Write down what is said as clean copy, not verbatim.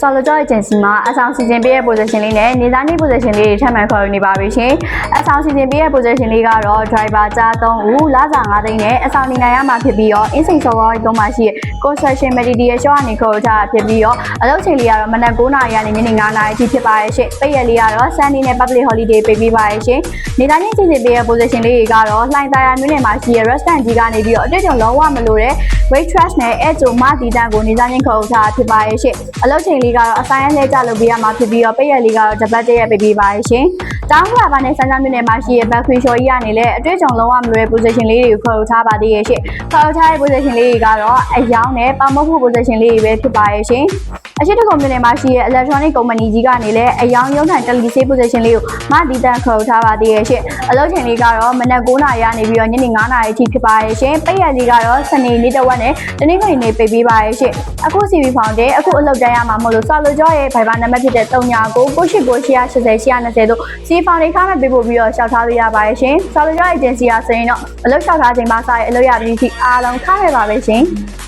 Solojo agency မှာအဆောင်စီစဉ်ပေးတဲ့ position လေးနဲ့နေသားနေ position လေးတွေထပ်မံခေါ်ယူနေပါပြီရှင်။အဆောင်စီစဉ်ပေးတဲ့ position လေးကတော့ driver ကြား3ဦးလစာ9သိန်းနဲ့အဆောင်နေနိုင်ရမှာဖြစ်ပြီးတော့အင်းစိန်စော်ကော3မှာရှိတဲ့ construction material shop ကနေခေါ်ထားတာဖြစ်ပြီးတော့အလုပ်ချိန်လေးကတော့မနက်9:00နာရီကနေညနေ9:00နာရီအထိဖြစ်ပါရဲ့ရှင်။ပိတ်ရက်လေးကတော့ Sunday နဲ့ public holiday ပေးပြီးပါရဲ့ရှင်။နေသားနေစီစဉ်ပေးတဲ့ position လေးတွေကတော့လှိုင်သာယာမြို့နယ်မှာရှိတဲ့ restaurant ကြီးကနေပြီးတော့အတွေ့အကြုံလုံးဝမလိုတဲ့ waitress နဲ့အဲကျုံမတီတန်းကိုနေသားနေခေါ်ထားတာဖြစ်ပါရဲ့ရှင်။အလုပ်ချိန်လေးကတော့အဆိုင်အလဲကြလုပ်ပေးရမှာဖြစ်ပြီးတော့ပိတ်ရက်လေးကတော့တပတ်တရက်ပေးပြီးပါရဲ့ရှင်။တောင်းလာပါနဲ့စမ်းစမ်းမြို့နယ်မှာရှိတဲ့ back free show ကြီးကနေလည်းအတွေ့အကြုံလုံးဝမလိုတဲ့ position လေးတွေကိုခေါ်ထားပါသေးရဲ့ရှင်။ခေါ်ထားတဲ့ position လေးတွေကတော့အယောင်နဲ့ပေါမဖို့ position လေးတွေပဲဖြစ်ပါရဲ့ရှင်။အရှိတကုံမြို့နယ်မှာရှိတဲ့ electronic company ကြီးကနေလည်းအယောင်ရုံးထန် telecom position လေးကိုမတီတန်းခေါ်ထားပါသေးရဲ့ရှင်။အလုပ်ချိန်လေးကတော့မနက်9:00နာရီကနေပြီးတော့ညနေ9:00နာရီအထိဖြစ်ပါရဲ့ရှင်။ပိတ်ရက်လေးကတော့စနေနေ့တစ်ဝက်နဲ့တနင်္ဂနွေနေ့ပိတ်ပေးပါရဲ့ရှင်။အခု CV ဖောင်တဲ့အခုအလုပ်တန်းရမှာမဟုတ်လို့ Solojo ရဲ့ Viber နံပါတ်ဖြစ်တဲ့39989880တို့ CV ဖောင်တွေခါမဲ့ပေးပို့ပြီးတော့ရှောက်ထားလို့ရပါရဲ့ရှင်။ Solojo agency ကဆိုရင်တော့အလုပ်ရှောက်ထားချိန်မှာစရဲအလုပ်ရပြီးအားလုံးခါခဲ့ပါပဲရှင်။